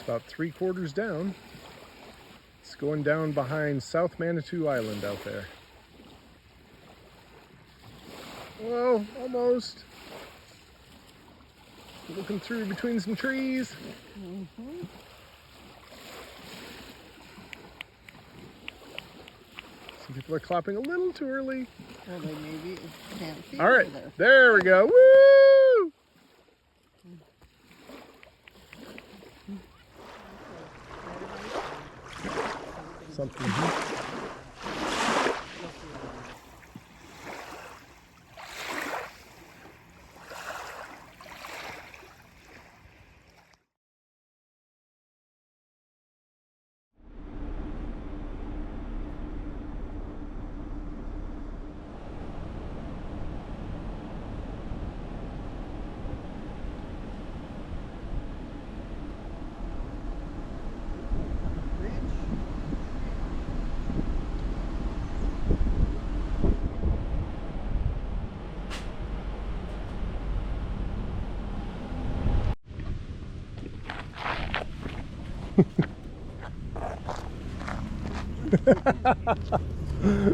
about 3/4 down. It's going down behind South Manitou Island out there. Whoa, almost. Looking through between some trees. Some people are clapping a little too early. Well, they maybe can't see. All right, there we go. Woo! Something.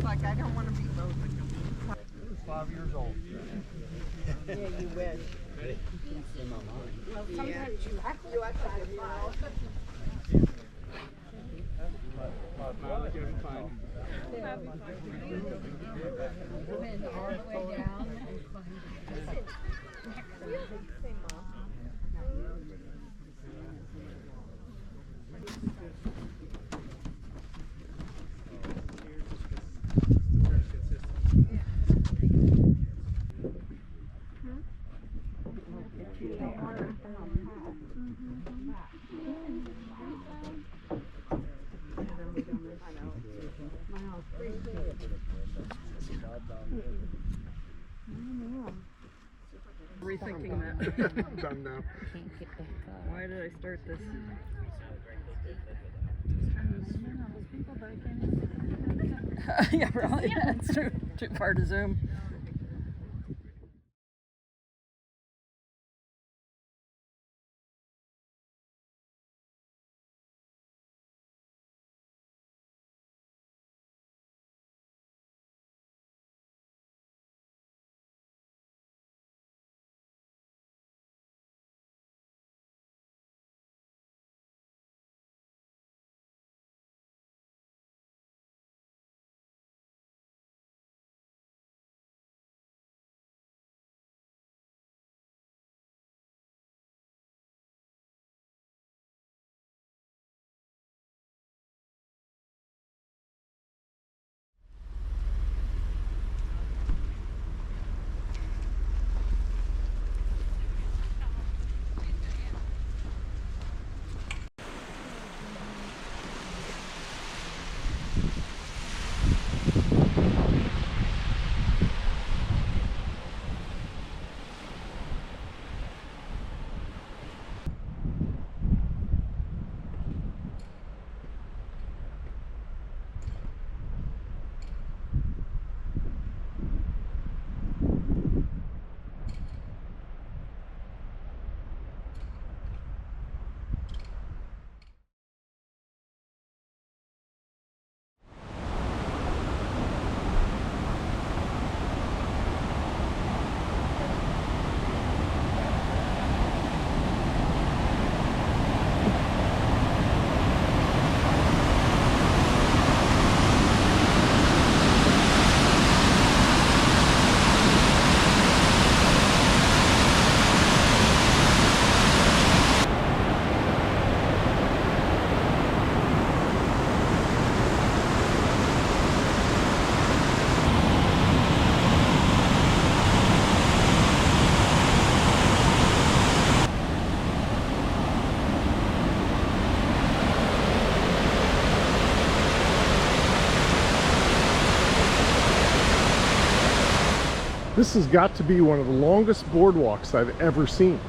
Like, I don't want to be both. 5 years old. Yeah, you wish. Ready? Well, sometimes you act like 5 years old. Smile like you're fine. Went all the way down. Rethinking that. Done now. Why did I start this? Yeah, really. It's too far to zoom. This has got to be one of the longest boardwalks I've ever seen.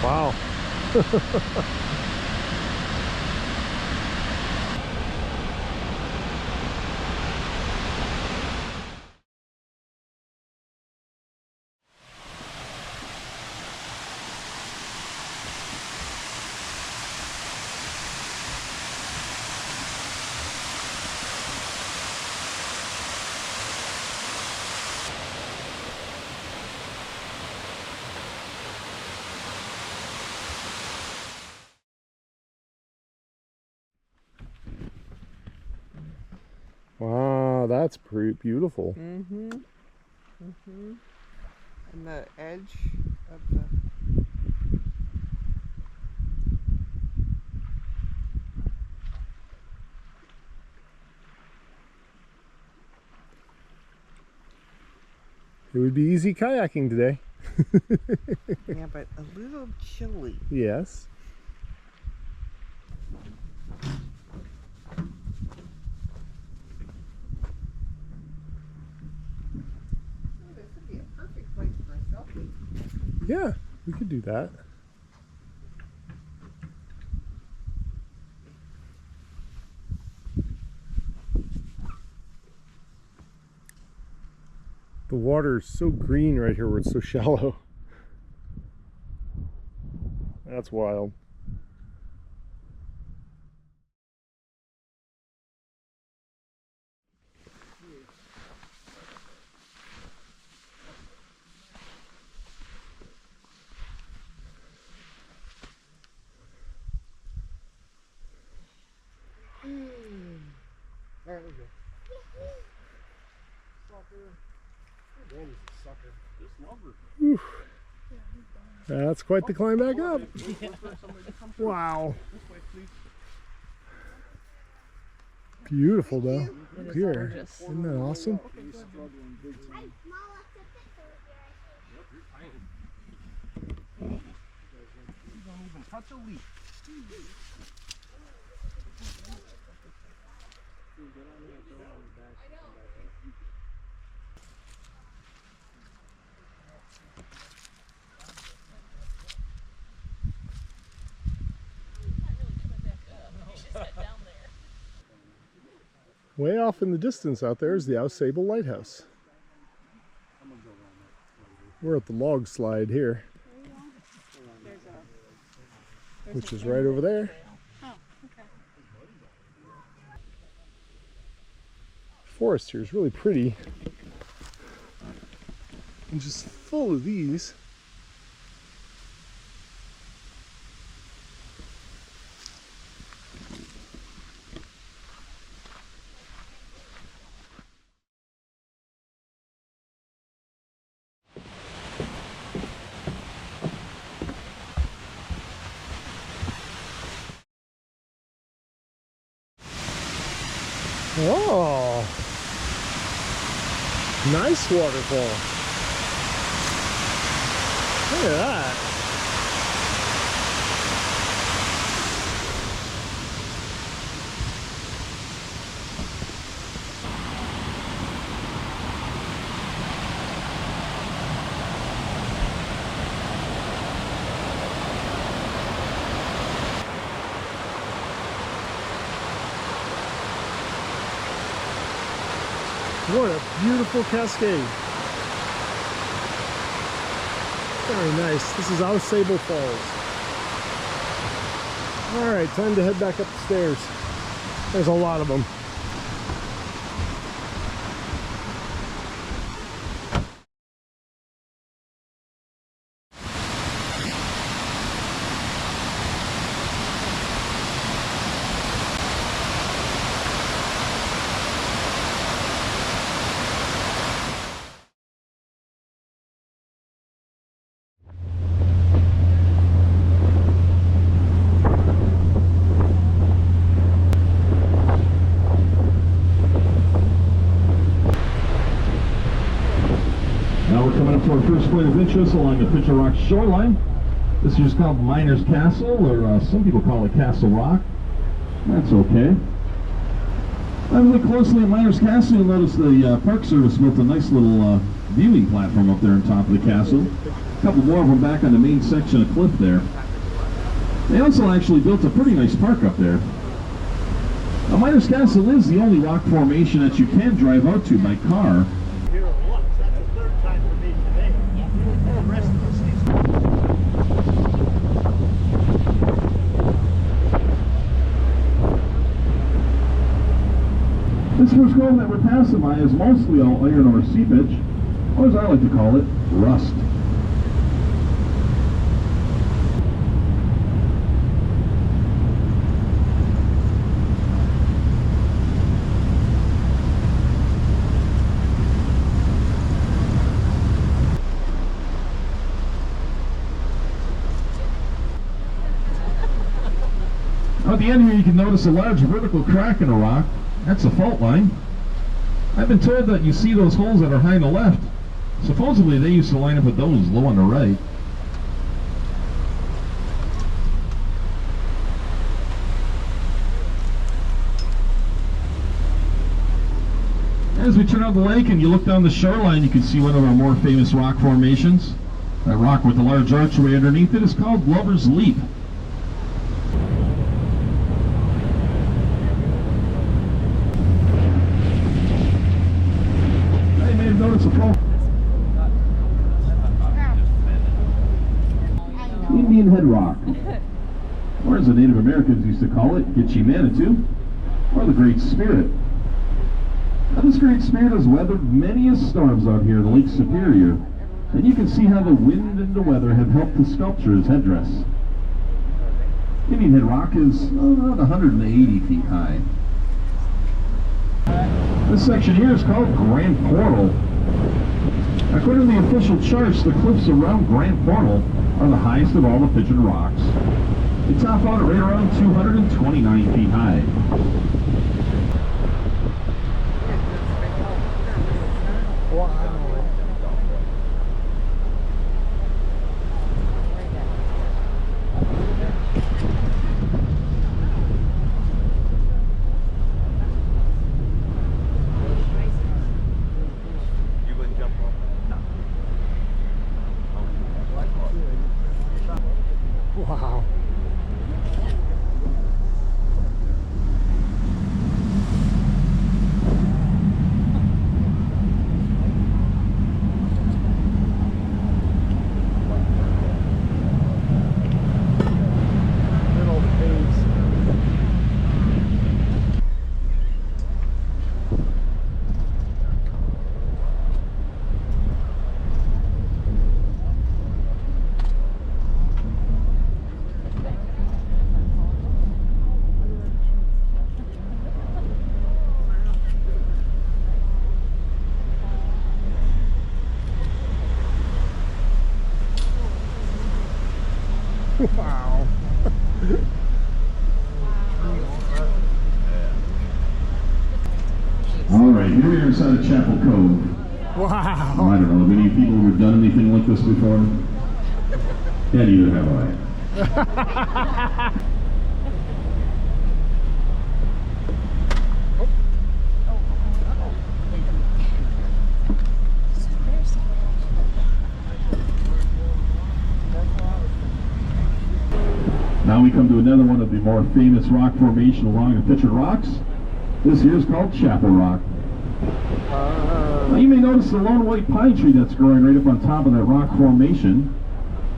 Wow. Wow, that's pretty beautiful. Mm-hmm. Mm-hmm. And the edge of the... It would be easy kayaking today. Yeah, but a little chilly. Yes. Oh, this would be a perfect place for a selfie. Yeah, we could do that. The water is so green right here where it's so shallow. That's wild. There we go. Sucker. Danny's a sucker. Just love her. That's quite the climb back up. Wow. This way, please. Beautiful though. It is Here. gorgeous. Isn't that awesome? He's struggling big time. Don't even touch a leaf. Way off in the distance out there is the Ausable Lighthouse. We're at the log slide here, which is right over there. Forest here is really pretty and just full of these. Oh, nice waterfall. Look at that. What a beautiful cascade. Very nice. This is Ausable Falls. Alright, time to head back up the stairs. There's a lot of them. Now we're coming up to our first point of interest along the Picture Rock shoreline. This is called Miners Castle, or some people call it Castle Rock. That's okay. If I look closely at Miners Castle, you'll notice the Park Service built a nice little viewing platform up there on top of the castle. A couple more of them back on the main section of cliff there. They also actually built a pretty nice park up there. Now, Miners Castle is the only rock formation that you can drive out to by car. Here it was. That's the third time for me today. The rest of the season. This first cove that we're passing by is mostly all iron ore seepage, or as I like to call it, rust. Now at the end here you can notice a large vertical crack in a rock. That's a fault line. I've been told that you see those holes that are high on the left. Supposedly they used to line up with those low on the right. As we turn out the lake and you look down the shoreline, you can see one of our more famous rock formations. That rock with the large archway underneath it is called Lover's Leap. Notice a problem. Indian Head Rock, or as the Native Americans used to call it, Gitche Manitou, or the Great Spirit. Now, this Great Spirit has weathered many storms out here in Lake Superior, and you can see how the wind and the weather have helped to sculpture his headdress. Indian Head Rock is around 180 feet high. This section here is called Grand Portal. According to the official charts, the cliffs around Grand Portal are the highest of all the featured rocks. They top out at right around 229 feet high. Wow. Little caves. Wow. Alright, here we are inside of Chapel Cove. Wow. I don't know, have any people who've done anything like this before? Yeah, neither have I. Now we come to another one of the more famous rock formation along the Featured Rocks. This here is called Chapel Rock. Now you may notice the lone white pine tree that's growing right up on top of that rock formation.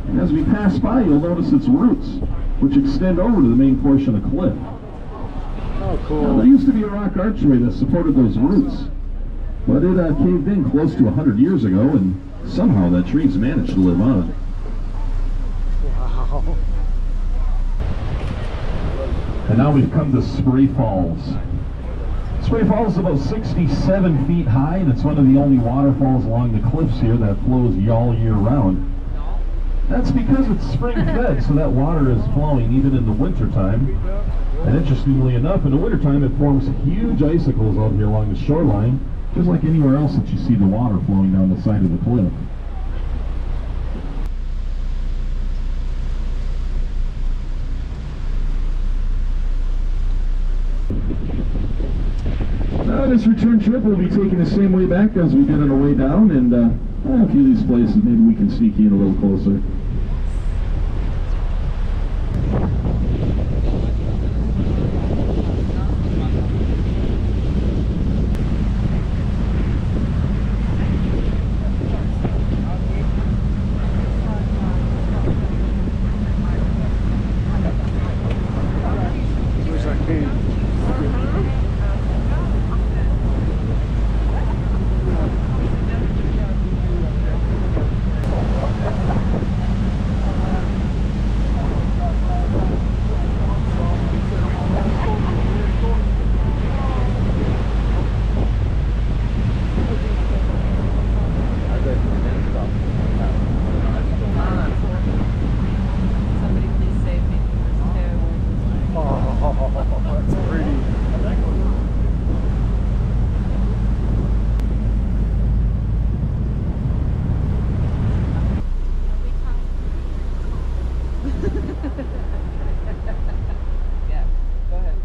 And as we pass by, you'll notice its roots, which extend over to the main portion of the cliff. Oh, cool. Now, there used to be a rock archway that supported those roots, but it caved in close to 100 years ago, and somehow that tree's managed to live on. Wow. And now we've come to Spray Falls. Spray Falls is about 67 feet high, and it's one of the only waterfalls along the cliffs here that flows all year round. That's because it's spring-fed, so that water is flowing even in the wintertime. And interestingly enough, in the wintertime it forms huge icicles out here along the shoreline, just like anywhere else that you see the water flowing down the side of the cliff. Now this return trip will be taking the same way back as we did on the way down, and A few of these places, maybe we can sneak in a little closer. Where's that cave? Somebody please save me. Oh, that's pretty. Yeah. Go ahead.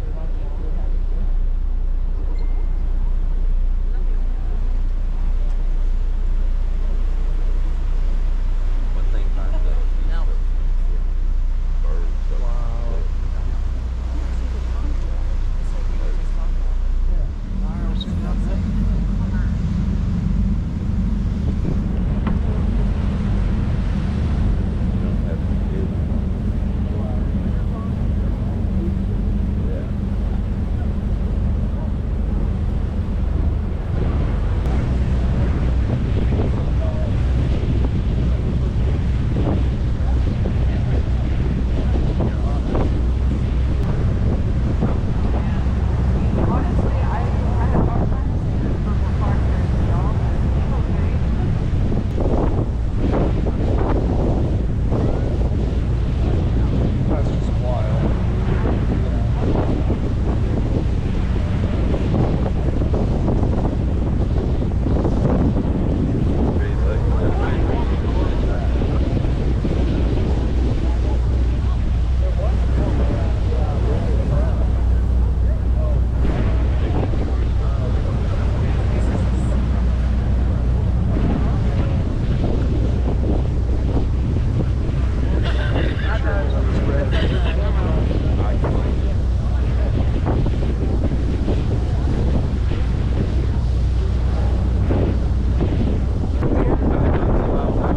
One thing about the birds. Wow. You don't have to do it. Yeah. Honestly, I had a hard time seeing the purple park there as well. That's just wild.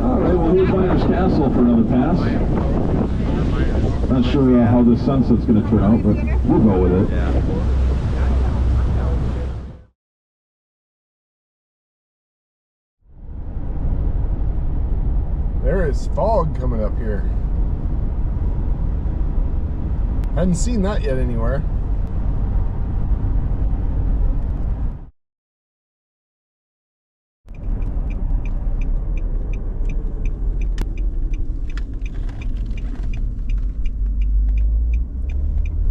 Alright, well here's Miners Castle for another pass. Not sure how this sunset's going to turn out, but we'll go with it. Yeah. There is fog coming up here. Hadn't seen that yet anywhere.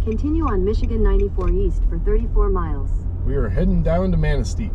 Continue on Michigan 94 East for 34 miles. We are heading down to Manistee.